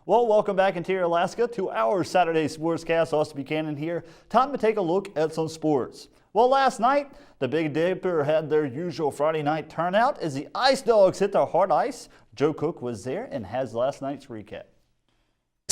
Well, welcome back, Interior Alaska, to our Saturday Sportscast. Austin Buchanan here. Time to take a look at some sports. Well, last night, the Big Dipper had their usual Friday night turnout as the Ice Dogs hit the hard ice. Joe Cook was there and has last night's recap.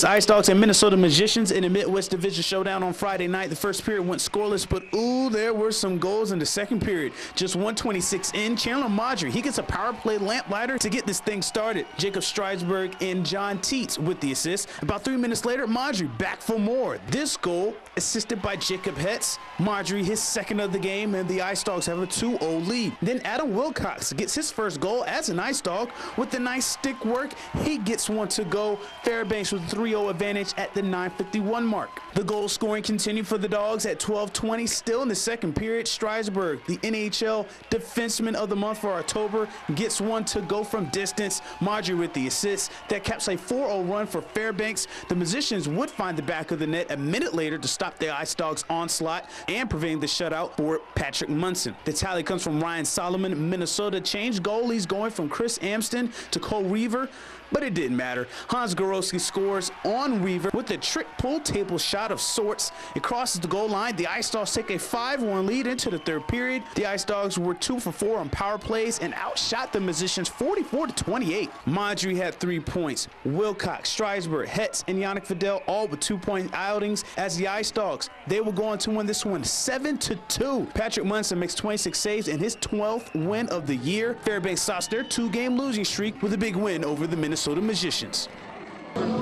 Ice Dogs and Minnesota Magicians in the Midwest Division Showdown on Friday night. The first period went scoreless, but there were some goals in the second period. Just 1:26 in, Chandler Marjorie, he gets a power play lamplighter to get this thing started. Jacob Stridsberg and John Teets with the assist. About 3 minutes later, Marjorie back for more. This goal assisted by Jacob Hetz. Marjorie, his second of the game, and the Ice Dogs have a 2-0 lead. Then Adam Wilcox gets his first goal as an Ice Dog with the nice stick work. He gets one to go. Fairbanks with 3-0 advantage at the 9:51 mark. The goal scoring continued for the Dogs at 12:20. Still in the second period, Stridsberg, the NHL Defenseman of the Month for October, gets one to go from distance. Marjorie with the assist. That caps a 4-0 run for Fairbanks. The Musicians would find the back of the net a minute later to stop the Ice Dogs' onslaught and preventing the shutout for Patrick Munson. The tally comes from Ryan Solomon. Minnesota changed goalies, going from Chris Amston to Cole Reaver, but it didn't matter. Hans Gorowski scores on Reaver with a trick pull table shot of sorts. It crosses the goal line. The Ice Dogs take a 5-1 lead into the third period. The Ice Dogs were 2 for 4 on power plays and outshot the Musicians 44-28. Marjorie had 3 points. Wilcox, Stridsberg, Hetz, and Yannick Fidel all with 2-point outings as the Ice Dogs. They were going to win this one 7-2. Patrick Munson makes 26 saves in his 12th win of the year. Fairbanks stops their 2-game losing streak with a big win over the Minnesota Magicians.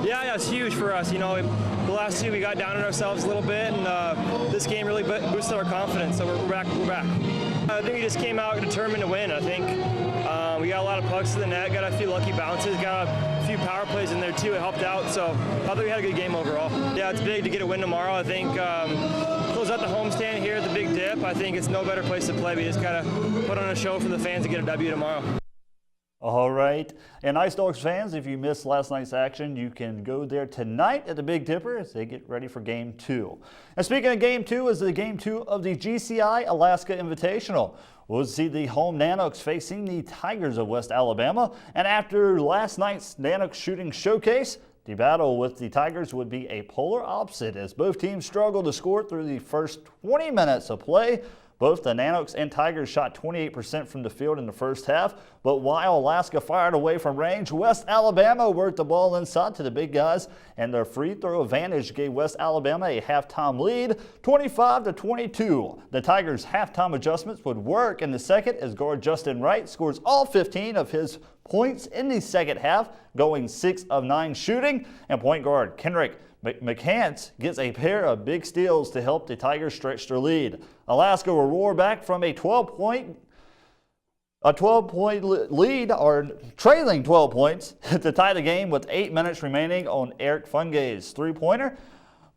Yeah, it's huge for us. You know, the last two we got down on ourselves a little bit, and this game really boosted our confidence. So we're back. I think we just came out determined to win. I think we got a lot of pucks to the net, got a few lucky bounces, got a few power plays in there too. It helped out. So I think we had a good game overall. Yeah, it's big to get a win tomorrow. I think close out the homestand here at the Big Dip. I think it's no better place to play. We just gotta put on a show for the fans to get a W tomorrow. All right, and Ice Dogs fans, if you missed last night's action, you can go there tonight at the Big Dipper as they get ready for Game 2. And speaking of Game 2, is the Game 2 of the GCI Alaska Invitational. We'll see the home Nanoks facing the Tigers of West Alabama. And after last night's Nanoks shooting showcase, the battle with the Tigers would be a polar opposite as both teams struggled to score through the first 20 minutes of play. Both the Nanoks and Tigers shot 28% from the field in the first half, but while Alaska fired away from range, West Alabama worked the ball inside to the big guys, and their free throw advantage gave West Alabama a halftime lead, 25-22. The Tigers' halftime adjustments would work in the second as guard Justin Wright scores all 15 of his points in the second half, going 6 of 9 shooting, and point guard Kendrick McCants gets a pair of big steals to help the Tigers stretch their lead. Alaska will roar back from a 12-point lead, or trailing 12 points, to tie the game with 8 minutes remaining on Eric Fungay's three-pointer.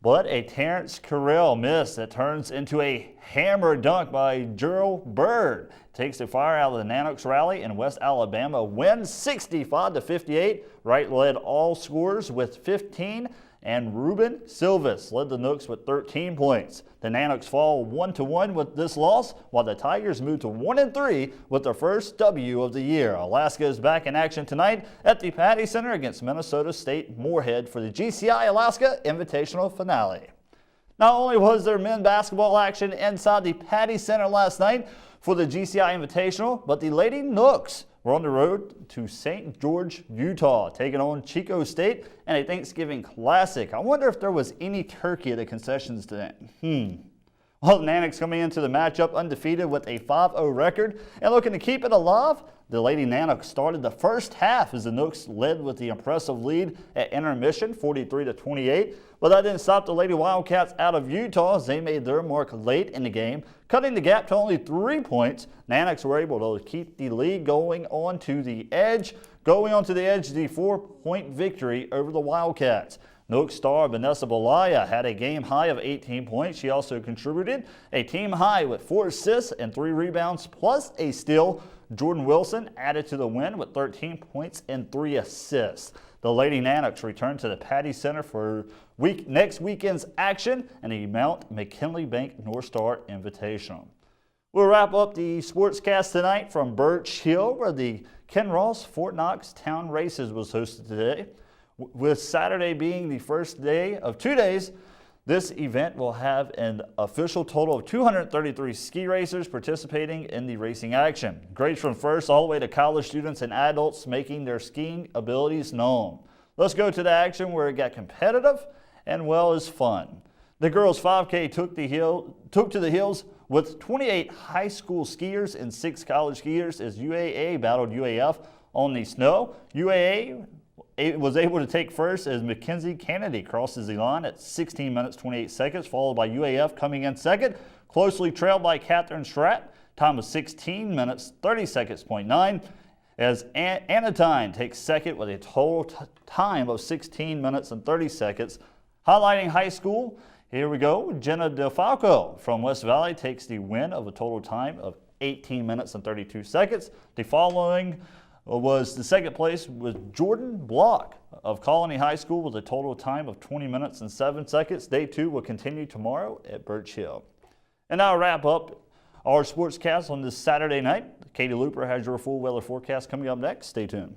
But a Terrence Carell miss that turns into a hammer dunk by Gerald Bird takes the fire out of the Nanoks rally, and West Alabama wins 65-58. Wright led all scorers with 15. And Ruben Silvas led the Nooks with 13 points. The Nanoks fall 1-1 with this loss, while the Tigers move to 1-3 with their first W of the year. Alaska is back in action tonight at the Patty Center against Minnesota State Moorhead for the GCI Alaska Invitational Finale. Not only was there men's basketball action inside the Patty Center last night for the GCI Invitational, but the Lady Nooks were on the road to St. George, Utah, taking on Chico State in a Thanksgiving Classic. I wonder if there was any turkey at the concessions today. Well, the Nanoks coming into the matchup undefeated with a 5-0 record and looking to keep it alive. The Lady Nanoks started the first half as the Nooks led with the impressive lead at intermission, 43-28. But that didn't stop the Lady Wildcats out of Utah as they made their mark late in the game, cutting the gap to only 3 points. Nanoks were able to keep the lead going on to the edge. The 4-point victory over the Wildcats. Nooks star Vanessa Belaya had a game high of 18 points. She also contributed a team high with 4 assists and 3 rebounds plus a steal. Jordan Wilson added to the win with 13 points and 3 assists. The Lady Nanoks return to the Patty Center for next weekend's action and the Mount McKinley Bank North Star Invitational. We'll wrap up the sportscast tonight from Birch Hill, where the Ken Ross Fort Knox Town Races was hosted today. With Saturday being the first day of 2 days, this event will have an official total of 233 ski racers participating in the racing action. Grades from first all the way to college students and adults making their skiing abilities known. Let's go to the action where it got competitive and well as fun. The girls 5K took to the hills with 28 high school skiers and 6 college skiers as UAA battled UAF on the snow. UAA was able to take first as Mackenzie Kennedy crosses the line at 16 minutes 28 seconds, followed by UAF coming in second, closely trailed by Catherine Stratt, time of 16 minutes 30 seconds, 0.9, as Anatine takes second with a total time of 16 minutes and 30 seconds. Highlighting high school, here we go, Jenna DeFalco from West Valley takes the win of a total time of 18 minutes and 32 seconds. The following was the second place was Jordan Block of Colony High School with a total time of 20 minutes and 7 seconds. Day 2 will continue tomorrow at Birch Hill. And now wrap up our sportscast on this Saturday night. Katie Looper has your full weather forecast coming up next. Stay tuned.